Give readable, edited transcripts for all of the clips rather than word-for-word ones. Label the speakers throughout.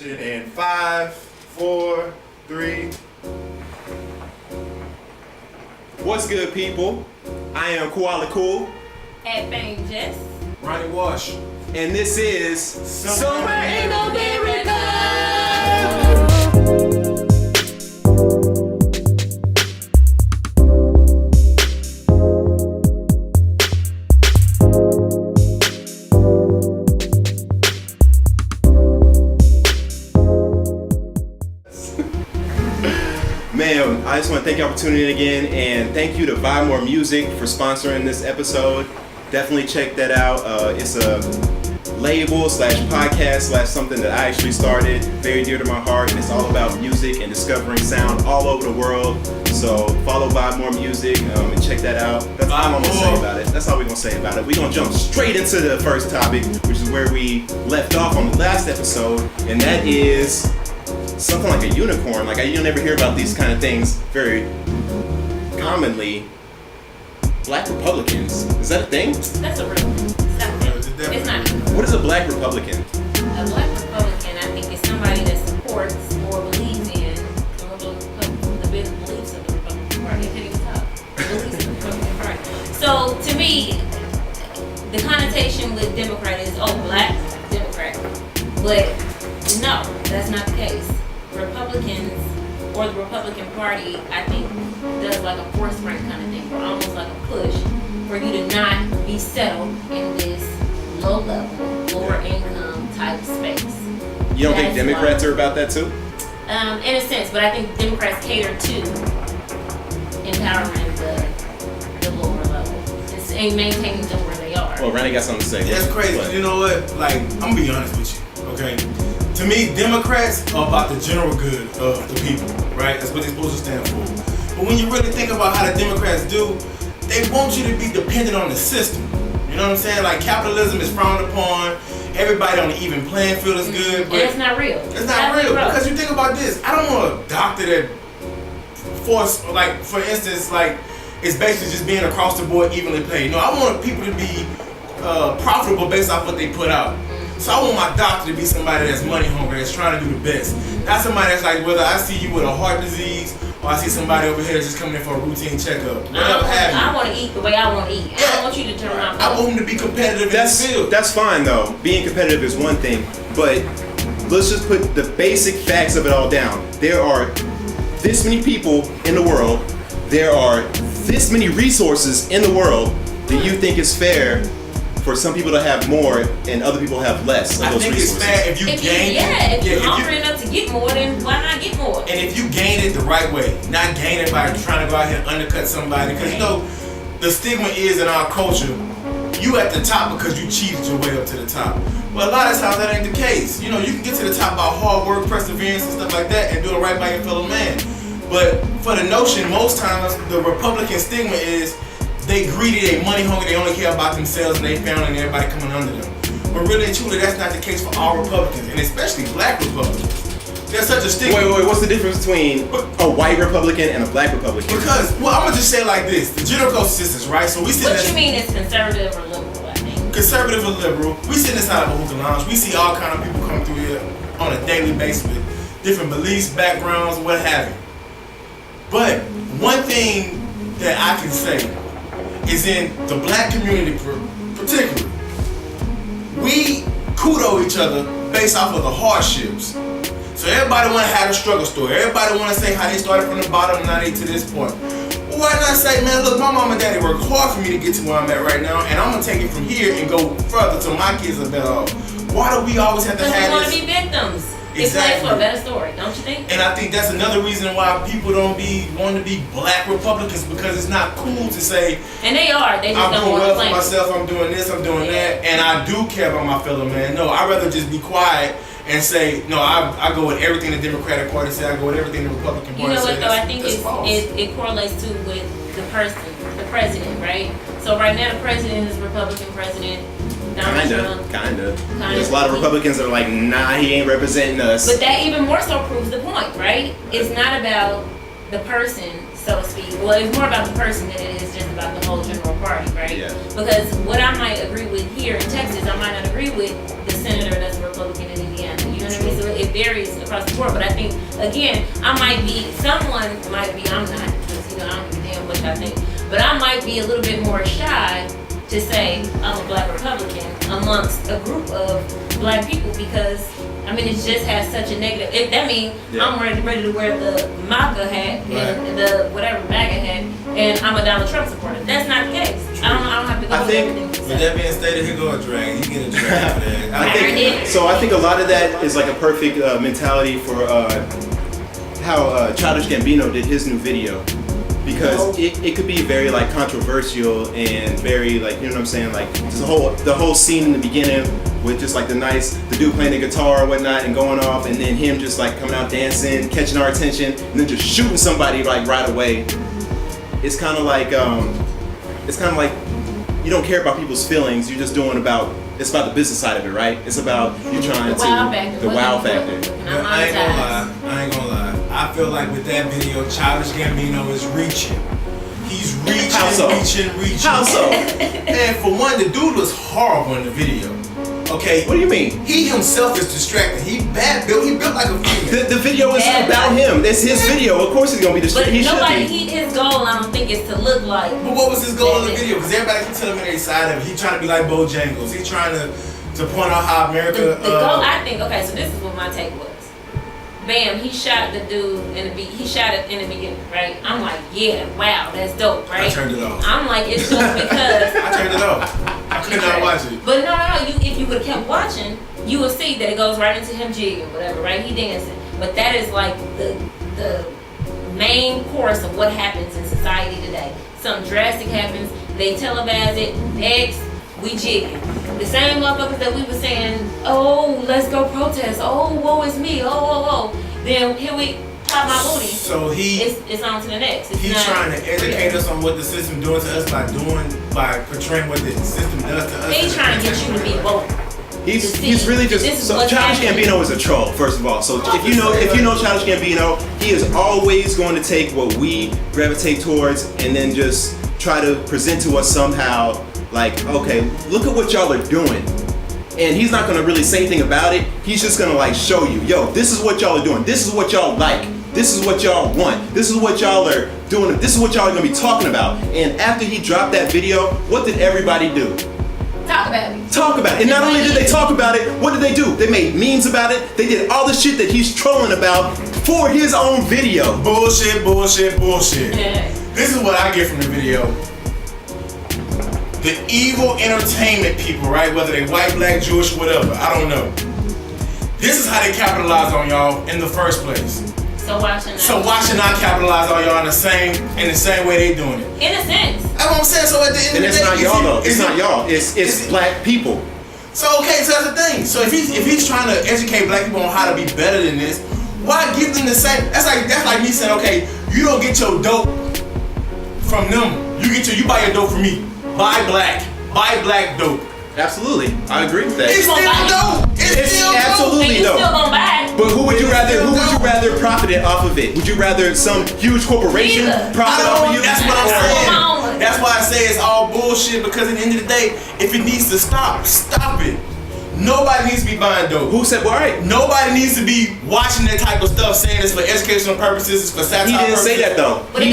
Speaker 1: Shit, in 5, 4, 3. What's good, people? I am Koala Cool.
Speaker 2: At Fame Jess.
Speaker 3: Ronnie Wash.
Speaker 1: And this is Somewhere in America. Man, I just want to thank y'all for tuning in again, and thank you to Buy More Music for sponsoring this episode. Definitely check that out. It's a label / podcast / something that I actually started, very dear to my heart, and it's all about music and discovering sound all over the world. So follow Buy More Music and check that out. That's all I'm gonna say about it. That's all we're gonna say about it. We're gonna jump straight into the first topic, which is where we left off on the last episode, and that is something like a unicorn. Like, you never hear about these kind of things very commonly. Black Republicans. Is that a thing?
Speaker 2: That's a real thing. It's not.
Speaker 1: What is a Black Republican?
Speaker 2: A Black Republican, I think, is somebody that supports or believes in the beliefs of the Republican Party. I can't even talk. The beliefs of the Republican Party. So, to me, the connotation with Democrat is, Black Democrat. But no, that's not the case. Republicans or the Republican Party, I think, does like a force rank kind of thing, or almost like a push for you to not be settled in this low level, lower income type space.
Speaker 1: You don't think Democrats are about that too?
Speaker 2: In a sense, but I think Democrats cater to empowering the lower level and maintaining them where they are.
Speaker 1: Well, Randy got something to say.
Speaker 3: That's crazy.
Speaker 1: But
Speaker 3: you know what? Like, I'm gonna be honest with you, okay? To me, Democrats are about the general good of the people, right? That's what they're supposed to stand for. But when you really think about how the Democrats do, they want you to be dependent on the system. You know what I'm saying? Like, capitalism is frowned upon. Everybody on the even playing field is good. But
Speaker 2: and it's not real.
Speaker 3: It's not real. Because you think about this. I don't want a doctor that for instance, like, it's basically just being across the board evenly paid. No, I want people to be profitable based off what they put out. So I want my doctor to be somebody that's money hungry, that's trying to do the best. Not somebody that's like, whether I see you with a heart disease or I see somebody over here that's just coming in for a routine checkup.
Speaker 2: I want to eat the way I want to eat.
Speaker 3: Yeah.
Speaker 2: I don't want you to turn around.
Speaker 3: I want him to be competitive in this field.
Speaker 1: That's fine though. Being competitive is one thing, but let's just put the basic facts of it all down. There are this many people in the world. There are this many resources in the world. Do you think it's fair for some people to have more and other people have less of those resources?
Speaker 3: It's fair if you gain it.
Speaker 2: If you're hungry enough to get more, then why not get more?
Speaker 3: And if you gain it the right way, not gain it by trying to go out here and undercut somebody. Because, you know, the stigma is in our culture, you at the top because you cheated your way up to the top. But a lot of times that ain't the case. You know, you can get to the top by hard work, perseverance, and stuff like that, and doing right by your fellow man. But for the notion, most times, the Republican stigma is they greedy, they money hungry, they only care about themselves and their family and everybody coming under them. But really and truly, that's not the case for all Republicans, and especially Black Republicans. There's such a stigma.
Speaker 1: Wait, what's the difference between a white Republican and a Black Republican?
Speaker 3: Because, well, I'm gonna just say it like this: the general consensus, right? So we sit.
Speaker 2: What you mean it's conservative or liberal? I think
Speaker 3: conservative or liberal. We sit inside of a hookah lounge. We see all kind of people come through here on a daily basis with different beliefs, backgrounds, what have you. But one thing that I can say is in the Black community particularly, we kudo each other based off of the hardships. So everybody want to have a struggle story. Everybody want to say how they started from the bottom and now they to this point. Well, why not say, man, look, my mom and daddy worked hard for me to get to where I'm at right now, and I'm going to take it from here and go further till my kids are better off. Why do we always have to have this?
Speaker 2: Because we want to be victims.
Speaker 3: Exactly.
Speaker 2: It's like for a better story, don't you think?
Speaker 3: And I think that's another reason why people don't want to be Black Republicans, because it's not cool to say,
Speaker 2: and they are. They just
Speaker 3: I'm
Speaker 2: don't
Speaker 3: doing
Speaker 2: want
Speaker 3: well
Speaker 2: to
Speaker 3: for
Speaker 2: claim
Speaker 3: myself, I'm doing this, I'm doing that, and I do care about my fellow man. No, I'd rather just be quiet and say, no, I go with everything the Democratic Party says, I go with everything the Republican Party says.
Speaker 2: You know what though, I think it correlates too with the person, the president, right? So right now the president is Republican president.
Speaker 1: Kinda. There's a lot of Republicans that are like, nah, he ain't representing us.
Speaker 2: But that even more so proves the point, right? It's not about the person, so to speak. Well, it's more about the person than it is just about the whole general party, right?
Speaker 1: Yeah.
Speaker 2: Because what I might agree with here in Texas, I might not agree with the senator that's a Republican in Indiana. You know what I mean? So if it varies across the board. But I think, again, I'm not, because, I don't give a damn what I think. But I might be a little bit more shy to say I'm a black Republican amongst a group of black people because, it just has such a negative. I'm ready to wear the MAGA hat and the whatever MAGA hat, and I'm a Donald Trump supporter. That's not the case. I don't have to go with everything.
Speaker 3: With that being stated, here go a drag. You get a drag for that.
Speaker 1: I think a lot of that is like a perfect mentality for how Childish Gambino did his new video. Because it could be very like controversial and very like, you know what I'm saying, like the whole scene in the beginning with just like the dude playing the guitar or whatnot and going off, and then him just like coming out dancing, catching our attention, and then just shooting somebody like right away. It's kind of like you don't care about people's feelings. You're just doing it's about the business side of it, right? It's about you trying the wow factor.
Speaker 3: I ain't gonna lie. I feel like with that video, Childish Gambino is reaching. He's reaching.
Speaker 1: How so?
Speaker 3: And for one, the dude was horrible in the video. Okay.
Speaker 1: What do you mean?
Speaker 3: He himself is distracted. He built like a female.
Speaker 1: The video is about him. It's his video. Of course he's gonna be distracted.
Speaker 2: But his goal, I don't think, is to look like.
Speaker 3: But what was his goal in the video? Because everybody keeps telling me their side of it. He's trying to be like Bojangles. He's trying to point out how America.
Speaker 2: The goal, I think. Okay, so this is what my take was. Bam, he shot the dude he shot it in the beginning, right? I'm like, yeah, wow, that's dope, right?
Speaker 3: I turned it off.
Speaker 2: I'm like, it's dope because
Speaker 3: I turned it off. I could not watch it.
Speaker 2: But no, if you would have kept watching, you would see that it goes right into him jigging, whatever, right? He dancing. But that is like the main course of what happens in society today. Something drastic happens, they televise it, next, we jigging. The same motherfuckers that we were saying, oh, let's go protest, oh, woe is me, oh. Then here we pop my booty.
Speaker 3: So
Speaker 2: it's on to the next.
Speaker 3: He's trying to educate us on what the system doing to us by portraying what the system does to us.
Speaker 2: He's trying to get you to be woke.
Speaker 1: He's really just Childish Gambino is a troll, first of all. So if you know Childish Gambino, he is always going to take what we gravitate towards and then just try to present to us somehow like, okay, look at what y'all are doing. And he's not gonna really say anything about it. He's just gonna like show you, yo, this is what y'all are doing. This is what y'all like. This is what y'all want. This is what y'all are doing. This is what y'all are gonna be talking about. And after he dropped that video, what did everybody do?
Speaker 2: Talk about it.
Speaker 1: Talk about it. And not only did they talk about it, what did they do? They made memes about it. They did all the shit that he's trolling about for his own video.
Speaker 3: Bullshit. Yeah. This is what I get from the video. The evil entertainment people, right? Whether they white, black, Jewish, whatever, I don't know. This is how they capitalize on y'all in the first place.
Speaker 2: So why should
Speaker 3: not capitalize on y'all in the same way they doing it?
Speaker 2: In a sense.
Speaker 3: That's what I'm saying. So at the end of the day,
Speaker 1: it's not y'all though. It's not y'all. It's black people.
Speaker 3: So okay, so that's the thing. So if he's trying to educate black people on how to be better than this, why give them the same? That's like me saying, okay, you don't get your dope from them. You buy your dope from me. Buy black dope.
Speaker 1: Absolutely, I agree with that.
Speaker 3: It's still dope.
Speaker 1: It's absolutely dope.
Speaker 2: Still gonna buy it.
Speaker 1: But who would you rather profit off of it? Would you rather some huge corporation profit off of you?
Speaker 3: That's what I'm saying. That's why I say it's all bullshit, because at the end of the day, if it needs to stop it. Nobody needs to be buying dope.
Speaker 1: Who said, well, all right.
Speaker 3: Nobody needs to be watching that type of stuff saying it's for educational purposes, it's for satire
Speaker 1: purposes. He didn't say that though. He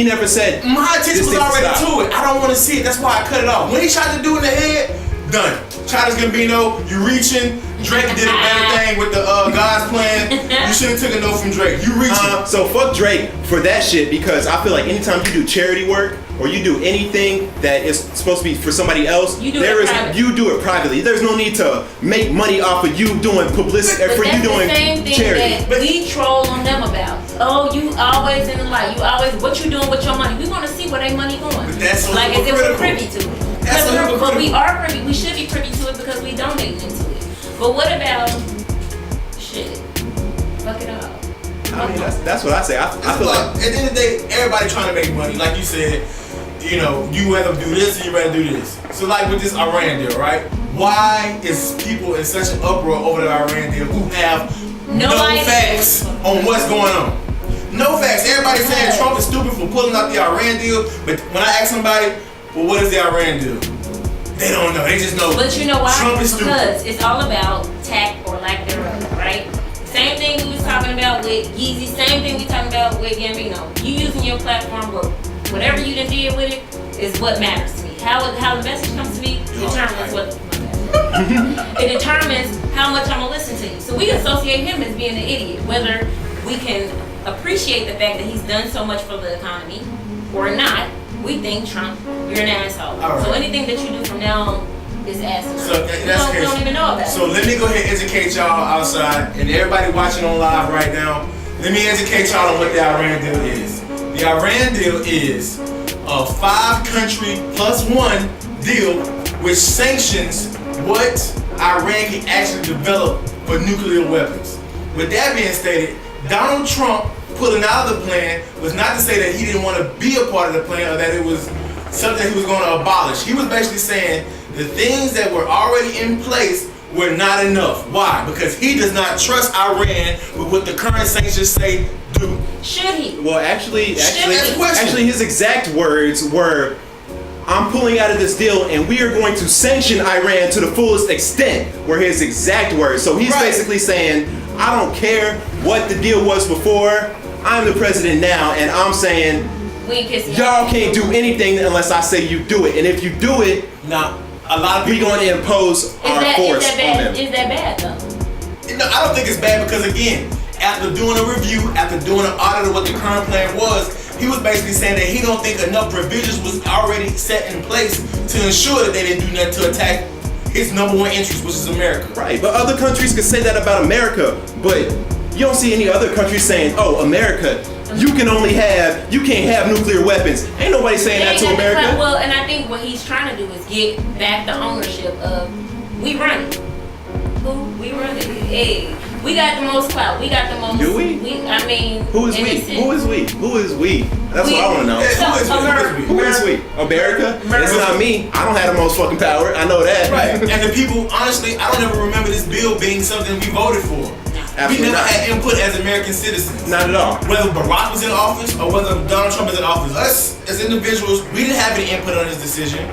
Speaker 1: never said.
Speaker 3: My attention was already to it. I don't want to see it. That's why I cut it off. When he tried to do it in the head, done. Childish Gambino, you reaching. Drake did a better thing with the God's plan. You should have took a note from Drake. You reaching.
Speaker 1: So fuck Drake for that shit, because I feel like anytime you do charity work or you do anything that is supposed to be for somebody else, you do it privately. There's no need to make money off of you doing publicity for you doing charity.
Speaker 2: That we troll on them about. Oh, you always in the light. You always what you doing with your money. We want to see where their money going.
Speaker 3: But that's
Speaker 2: like as if we're privy to it.
Speaker 3: But
Speaker 2: we are privy. We should be privy to it because we donate into it. But what about shit? Fuck it up.
Speaker 1: I mean, that's what I say. I feel like
Speaker 3: at the end of the day, everybody trying to make money. Like you said, you know, you rather do this and you rather do this. So like with this Iran deal, right? Why is people in such an uproar over the Iran deal who have no facts on what's going on? No facts. Everybody saying Trump is stupid for pulling out the Iran deal, but when I ask somebody, well, what is the Iran deal? They don't know. They just know.
Speaker 2: But you know why?
Speaker 3: Trump is stupid.
Speaker 2: Because it's all about tact or lack thereof, right? with Yeezy, same thing we talking about with Gambino. You using your platform, but whatever you done did with it is what matters to me. How the message comes to me determines what. It determines how much I'm gonna listen to you. So we associate him as being an idiot, whether we can appreciate the fact that he's done so much for the economy or not. We think Trump, you're an asshole.
Speaker 3: All right.
Speaker 2: So anything that you do from now on is asinine.
Speaker 3: So
Speaker 2: we don't even know about it.
Speaker 3: So let me go ahead and educate y'all outside and everybody watching on live right now. Let me educate y'all on what the Iran deal is. The Iran deal is a 5-country plus 1 deal which sanctions what Iran can actually develop for nuclear weapons. With that being stated, Donald Trump pulling out of the plan was not to say that he didn't want to be a part of the plan or that it was something he was going to abolish. He was basically saying the things that were already in place were not enough. Why? Because he does not trust Iran with what the current sanctions say do.
Speaker 2: Should he?
Speaker 1: Well, actually,
Speaker 3: Question.
Speaker 1: his exact words were, "I'm pulling out of this deal, and we are going to sanction Iran to the fullest extent." Were his exact words. So he's
Speaker 3: Right.
Speaker 1: basically saying, "I don't care what the deal was before. I'm the president now, and I'm saying
Speaker 2: We ain't kissing
Speaker 1: y'all can't do anything unless I say you do it. And if you do it,
Speaker 3: Now, a lot of
Speaker 1: we
Speaker 3: people.
Speaker 1: going to impose our force
Speaker 2: is that
Speaker 1: on
Speaker 2: bad?
Speaker 1: them."
Speaker 2: Is that bad though?
Speaker 3: No, I don't think it's bad because again, after doing a review, after doing an audit of what the current plan was, he was basically saying that he don't think enough provisions was already set in place to ensure that they didn't do nothing to attack his number one interest, which is America.
Speaker 1: Right, but other countries could say that about America, but you don't see any other countries saying, "Oh, America, you can't have nuclear weapons." Ain't nobody saying that to America.
Speaker 2: Well, and I think what he's trying to do is get back the ownership of we run it. We run it. Hey, we got the most clout. We got the most.
Speaker 1: Do we?
Speaker 2: I mean,
Speaker 1: Who is we? Who is we? Who is we? That's what I want to know.
Speaker 3: Yeah, who is we?
Speaker 1: Who is we? America? It's not me. I don't have the most fucking power. I know that.
Speaker 3: Right. And the people, honestly, I don't ever remember this bill being something we voted for.
Speaker 1: Absolutely
Speaker 3: we never
Speaker 1: not.
Speaker 3: had input as American citizens.
Speaker 1: Not at all.
Speaker 3: Whether Barack was in office or whether Donald Trump is in office, us as individuals, we didn't have any input on this decision.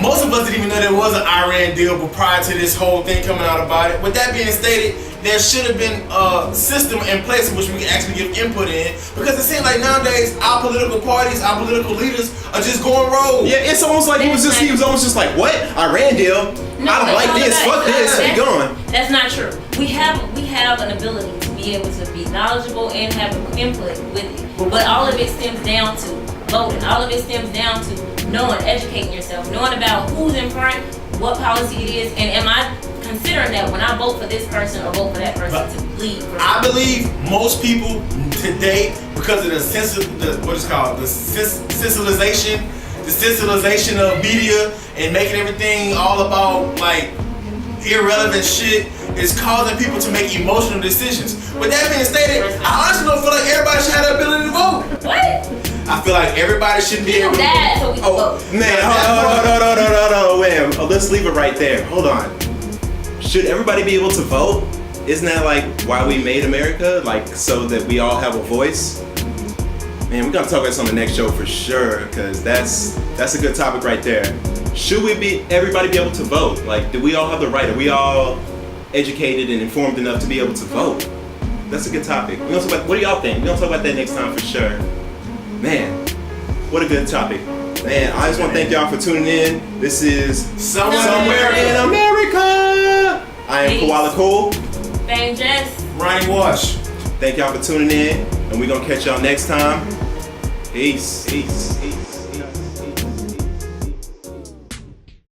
Speaker 3: Most of us didn't even know there was an Iran deal prior to this whole thing coming out about it. With that being stated, there should have been a system in place in which we can actually give input in, because it seems like nowadays our political parties, our political leaders are just going rogue.
Speaker 1: Yeah, it's almost like he was almost just like, "What? Iran deal?
Speaker 2: No,
Speaker 1: I don't like this. Fuck this. Keep going."
Speaker 2: That's not true. We have an ability to be able to be knowledgeable and have input with it, but all of it stems down to voting. All of it stems down to knowing, educating yourself, knowing about who's in front, what policy it is, and am I considering that when I vote for this person or vote for that person to lead.
Speaker 3: I believe most people today, because of the sensationalization of media and making everything all about like irrelevant shit, is causing people to make emotional decisions. With that being stated, I honestly don't feel like everybody should have the ability to vote.
Speaker 2: What?
Speaker 3: I feel like everybody shouldn't be able to
Speaker 2: That, so we can
Speaker 3: vote.
Speaker 2: vote.
Speaker 1: Man, hold on. Wait, let's leave it right there. Hold on. Should everybody be able to vote? Isn't that like why we made America? Like so that we all have a voice? Man, we're gonna talk about this on the next show for sure, because that's a good topic right there. Should everybody be able to vote? Like, do we all have the right? Are we all educated and informed enough to be able to vote? That's a good topic. We're gonna talk about, what do y'all think? We're gonna talk about that next time for sure. Man, what a good topic. Man, I just want to thank y'all for tuning in. This is Somewhere in America. I am
Speaker 2: Peace.
Speaker 1: Koala Cole.
Speaker 2: Fame Jess.
Speaker 3: Ronnie Wash.
Speaker 1: Thank y'all for tuning in, and we're gonna catch y'all next time. Peace.